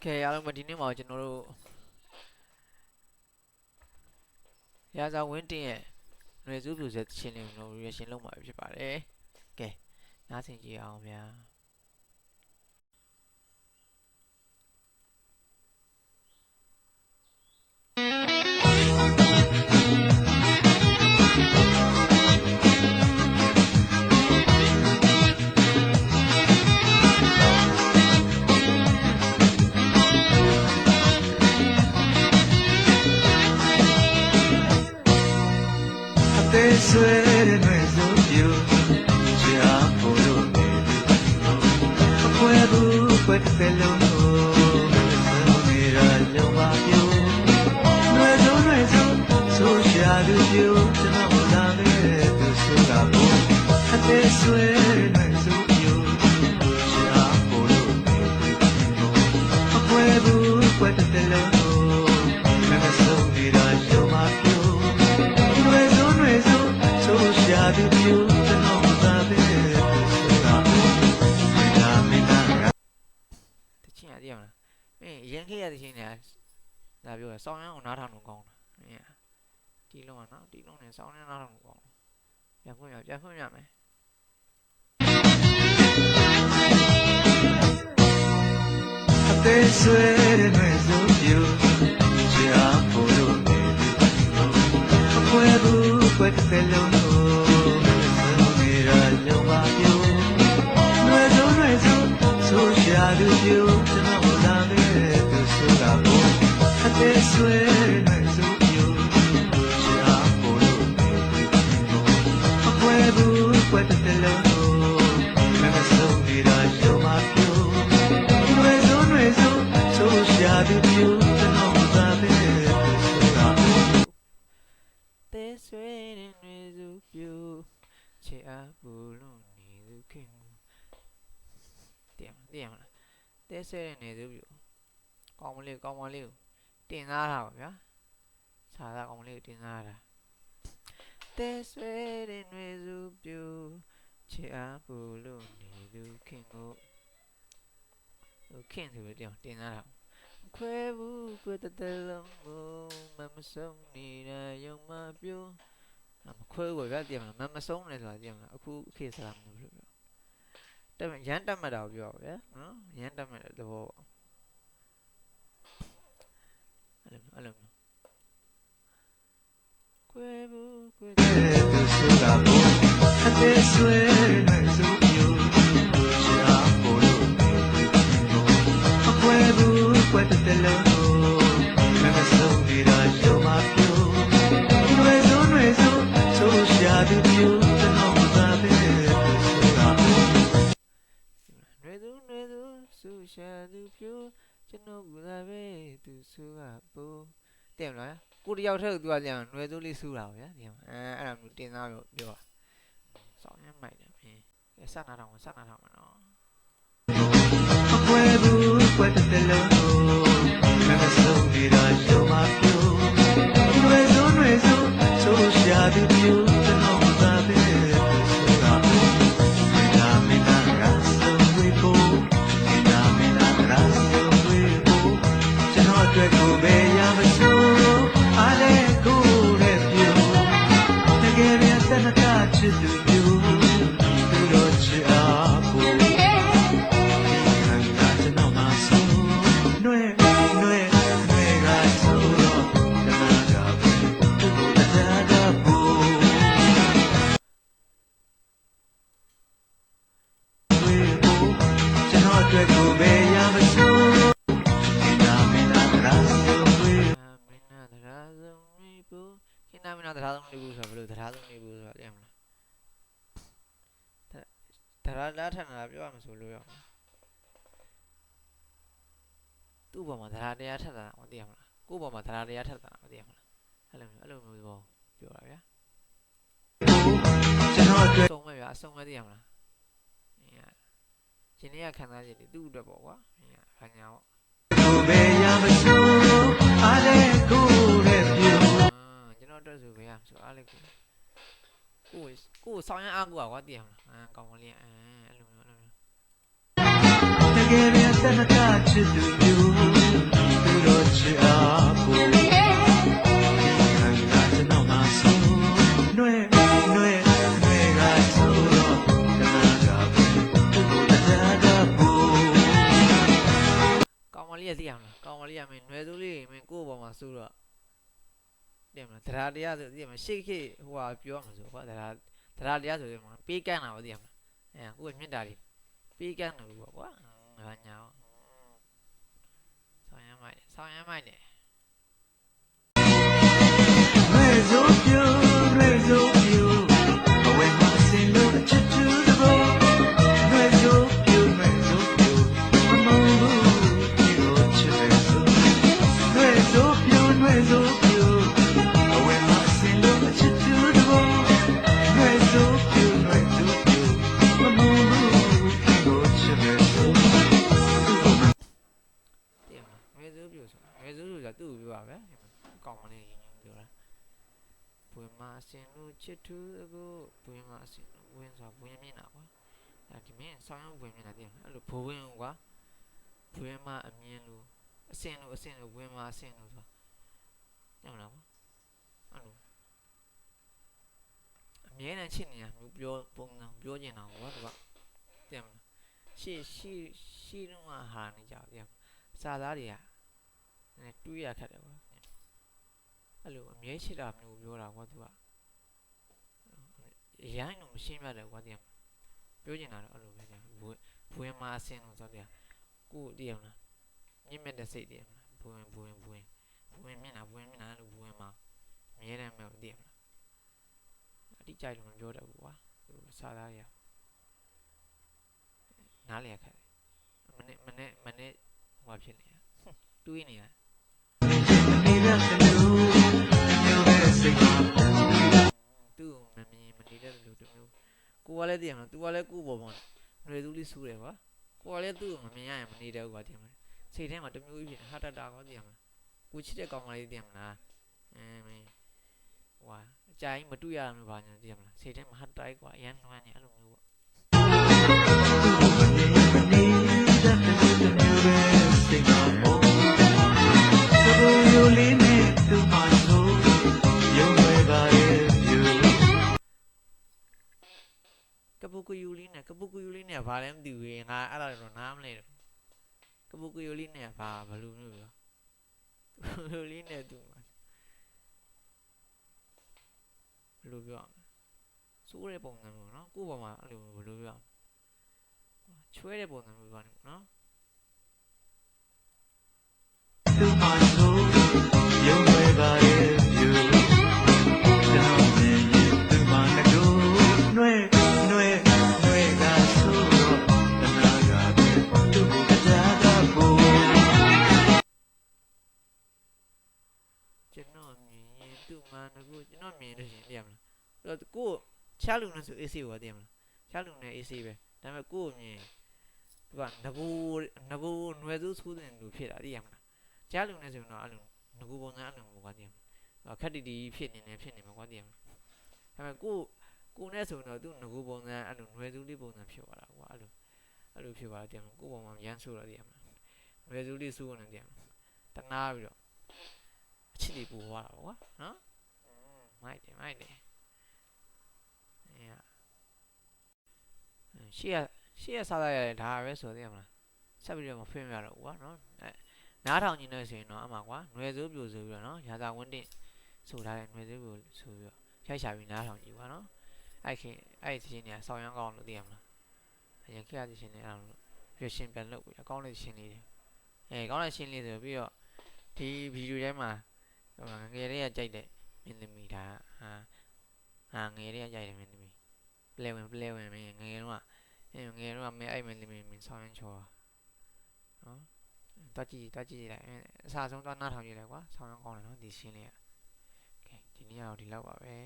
ကဲအားလုံးပဲဒီနေ့မှာကျွန်တော်တို့ရာဇာဝင်းတင်ရဲ့ຫນွေစုပြူစက်ချင်းလေးကိုကျွန်တော် reaction လုပ်မှာဖြစ်ပါတယ်ကဲနားဆင်ကြည့်အောင်ဗျာဆွဲတဲ့နှွေစုပြူချာဖို့လို့နေအခွဲဘူးခွဲတဲ့လုံးလို့ဆုံးနေတာလုံးပါပြူနှွေစုဆိုရှာသူပြူကျွန်တော်လာခဲ့သူဆိုတာဘူးအသေးဆွဲတဲ့နှွေစုပြူချာဖို့လို့နေအခွဲဘူးခွဲတဲ့လုံးလို့ဆုံးနေတာလုံးပါပြူရှာသူပြူကျွန်တော်သာပဲဆိုတာမင်းသားတချင်းရည်ရမလားရင်ခေးရတဲ့ချင်းเนี่ยဒါပြောစောင်းရအောင်နားထောင်လို့ကောင်းတာဒီလုံးကနော်ဒီလုံးနဲ့စောင်းရနားထောင်လို့ကောင်းပြန်ဖွင့်ရမယ်အသေးဆွဲတဲ့နှွေစုပြူချာဖို့လို့နေအခွဲဘူးခွဲတဲ့လုံးရှာသူပြူကျွန်တော်လာခဲ့သူဆိုတာဘူးအသေးဆွဲနေစုပြူရှာဖို့လို့အခွဲဘူးခွဲတဲ့လုံးမမဆုံးနေတာရုံမပြူနှွေစုဆိုရှာသူပြူကျွန်တော်လာခဲ့သူဆိုတာသေးဆွဲနေနှွေစုပြူချေအားဘူးလို့နေသူခင်တည်မလားတဲဆွဲတဲ့နေစုပြူကောင်းမလေးကိုတင်သားတာပါဗျာခြာသားကောင်းမလေးကိုတင်သားတာတဲဆွဲတဲ့နေစုပြူချေအားဘူးလို့နေသူခင်ကိုခင်ဆိုပြီးတင်သားတာခွဲဘူးကွတဲ့လုံးကိုမဆုံးနေတာရုံမပြူမခွဲဘူးဗျာတည်မလားမဆုံးနေဆိုတာတည်မလားအခုခေတ်စားမလို့ပြောရမ်းတက်မှတ်တာကိုပြောပါဗျာနော်ရမ်းတက်မှတ်တဲ့သဘောပေါ့အဲ့လိုခွဲဘူးဆိုတာဘူးအသေးဆွဲနေစုပြူရှာဖို့လို့အခွဲဘူးခွဲတဲ့လုံးမမဆုံးနေတာရုံမပြူနှွေစုဆိုရှာသူပြူကျွန်တော်သာပဲဆိုတာနှွေစုဆိုရှာသူပြူကျွန်တော်ကသာပဲသူဆိုတာဘူးတင်မလားကိုတယောက်တည်းကသူကပြန်နှွေစုလေးစူးတာဗျာတင်အဲ့ဒါမျိုးတင်သားပြောစောင်းရမိုက်တယ်စနာထောင်မယ်နော်အခွဲဘူးခွဲတဲ့လုံးမမဆုံးနေတာရုံမပြူနှွေစုဆိုရှာသူပြူကျွန်တော်သာပဲဆိုတာမင်းသားရာဆုံးဝေးဖို့မင်းသားရာဆုံးဝေးဖို့ကျွန်တော်အတွက်ကိုပဲရမစိုးအားလည်းကိုရဲ့ပြူတကယ်ပြန်စနတာချစ်သူပြူသူတို့ချစ်အားဖို့ဒီခံတာကျွန်တော်မဆုံးနှွေကဆိုတော့တနာတာဘူးတနာတာဘူးကျွန်တော်အတွက်ကိုပဲရမစိုးမင်းသားရာဆုံးဝေးမင်းနာတရားဆုံးနေဘူးခင်ဗျာမင်းနာတရားဆုံးနေဘူးဆိုတော့ဘယ်လိုတရားဆုံးနေဘူးဆိုတာသိရမလားတရားထန်တာပြောရမှာဆိုလို့ရအောင်သူ့ဘောမှာတရားထက်တာမသိရမလားကိုယ့်ဘောမှာတရားထက်တာမသိရမလားအဲ့လိုမျိုးသဘောပြောတာဗျာကျွန်တော်အတွက်ဆုံးမဲ့ဗျာအဆုံးမသိရမလားရှင်နေရခံစားချက်တွေသူ့အတွက်ပေါ့ကွာဘာညာပေါ့ကိုပဲရမစိုးအားလည်းကိုရဲ့ပြူကျွန်တော်အတွက်ဆိုဗျာဆိုအားလည်းကိုဆောင်းရအားကိုကွာသိရမလားကောင်းမလေးအဲ့လိုမျိုးတကယ်ပြန်စနတာချစ်သူပြူ ရသိရမလားကောင်းမလေးရမင်းຫນွယ်စုလေးမင်းကိုယ့်ဘောမှာစိုးတော့တင်မလားတရားတရားဆိုသိရမလားရှေ့ခေဟိုဟာပြောမှာဆိုကွာတရားတရားဆိုရင်ပေးကမ်းတာပေါ့သိရမလားကိုယ့်မြင့်တာလေးပေးကမ်းတယ်ပေါ့ကွာငါညာဆောင်ရမ်းမိုက်တယ် Rezo più, away my sin look at you to the road. Rezo più, I'm over you go to rezo. Rezo più, away my sin look at you to the road. Rezo più, I'm over you go to rezo. တင်မလားငွေစိုးပြိုဆိုတာငွေစိုးဆိုတာသူ့ကိုပြောပါပဲကောင်းမလေးပြောတာဘွေမာအစင်လို့ချစ်သူကိုဘွေမာအစင်လို့ဝင်းဆိုတာဘွင်းမြင်တာကွာဒီမင်းဆောင်းရုံးဘွင်းမြင်တာတင်အဲ့လိုဘိုးဝင်းကွာဘွေမာအမြင်လို့အစင်လို့ဘွေမာအစင်လို့ဆိုတာညမလားကွာအဲ့လိုအမြဲတမ်းချစ်နေတာမျိုးပြောပုံစံပြောကျင်တာကွာသူကတင်မလားရှေ့တော့ဟာနေကြတယ်စာသားတွေကတွေးရခက်တယ်ကွာအဲ့လိုအမြဲချစ်တာမျိုးပြောတာကွာသူကအရိုင်းတော့မရှင်းပြတယ်ကွာတင်ပြောချင်တာတော့အဲ့လိုပဲတင်ဘွင်မာအစင်းလို့ဆိုတယ်ကိုတည်ရမလားမြင့်မြတ်တဲ့စိတ်တည်ရမလားဘွင်မြင့်တာအဲ့လိုဘွင်မာအမြဲတမ်းပဲတည်ရမလားအတိကျလို့မပြောတတ်ဘူးကွာသူစာသားတွေကနားလည်ခက်တယ်မနေ့ဟိုဖြစ်နေတာတွေးနေတာသူ့မမြင်မနေတဲ့လူတမျိုးကိုကလည်းတည်ရမလား तू ကလည်းကို့ပေါ်မှာຫນွေသူလေးစူးတယ်ကွာကိုကလည်းသူ့ကိုမမြင်ရရင်မနေတယ်ကွာတည်ရမလားစိတ်ထဲမှာတမျိုးကြီးဖြစ်ဟာတတာကွာတည်ရမလားကိုချစ်တဲ့ကောင်မလေးတည်ရမလားမင်းဟွာအကြိုင်မတွေ့ရမှာဘာညာတည်ရမလားစိတ်ထဲမှာဟာတိုက်ကွာအရန်နွမ်းနေအဲ့လိုမျိုးပေါ့ကပုကူယူလေးနဲ့ဘာလဲမသိဘူးငါအဲ့ဒါတော့နားမလဲတော့ကပုကူယူလေးနဲ့ဘာဘလူးမျိုးပြောလူလေးနဲ့သူဘလူးပြောစိုးတဲ့ပုံစံမျိုးနော်ကို့ဘောမှာအဲ့လိုဘလူးပြောချွဲတဲ့ပုံစံမျိုးပြောနော် ကျွန်တော်မြင်ရင်သူ့မှာငါကျွန်တော်မြင်လို့ရှင်သိရမလားကိုချားလူနဲ့ဆို AC ကိုသိရမလားချားလူနဲ့ AC ပဲဒါပေမဲ့ကိုမြင်သူကငကူຫນွယ်စုဆိုးတဲ့လူဖြစ်တာသိရမလားချားလူနဲ့ဆိုတော့အဲ့လိုငကူပုံစံအဲ့လိုကွာသိရမလားခက်တီဖြစ်နေမှာကွာသိရမလားဒါပေမဲ့ကိုနဲ့ဆိုတော့သူ့ငကူပုံစံအဲ့လိုຫນွယ်စုလေးပုံစံဖြစ်သွားတာကွာအဲ့လိုဖြစ်သွားတယ်သိရမလားကိုပုံမှာရမ်းဆိုးတော့သိရမလားຫນွယ်စုလေးဆိုးနေသိရမလားတနာပြီးတော့ချစ်လေးပူသွားတာပေါ့ကွာနော်မိုက်တယ်ရှေ့ရစားရတယ်ဒါပဲဆိုသိရမလားဆက်ပြီးတော့မဖွင့်ရတော့ဘူးကွာနော်နားထောင်နေလို့ဆိုရင်တော့အမှကွာຫນွယ်စိုးပြိုဆိုပြီးတော့နော်ရာသာဝင်းတင်ဆိုထားတဲ့ຫນွယ်စိုးပြိုဆိုပြီးတော့ရိုက်ချပြီးနားထောင်ကြည့်ကွာနော်အဲ့သချင်းတွေကဆောင်းရမ်းကောင်းလို့သိရမလားအရင်ခေတ်သချင်းတွေအဲ့လိုရွှေရှင်ပြန်လုပ်ပြီးအကောင်းလေးချင်းလေးတွေကောင်းတဲ့ချင်းလေးဆိုပြီးတော့ဒီဗီဒီယိုထဲမှာငယ်လေးကကြိုက်တဲ့မင်းသမီးဒါငယ်လေးကကြိုက်တယ်မင်းသမီးပလဲဝင်မင်းငယ်တော့မင်းအဲ့မင်းသမီးမင်းဆောင်းရမ်းချောနော်တကြည့်လိုက်အစားဆုံးတော့နားထောင်ကြည့်လိုက်ကွာဆောင်းရမ်းကောင်းတယ်နော်ဒီရှင်းလေးကโอเคဒီနေ့ကတော့ဒီလောက်ပါပဲ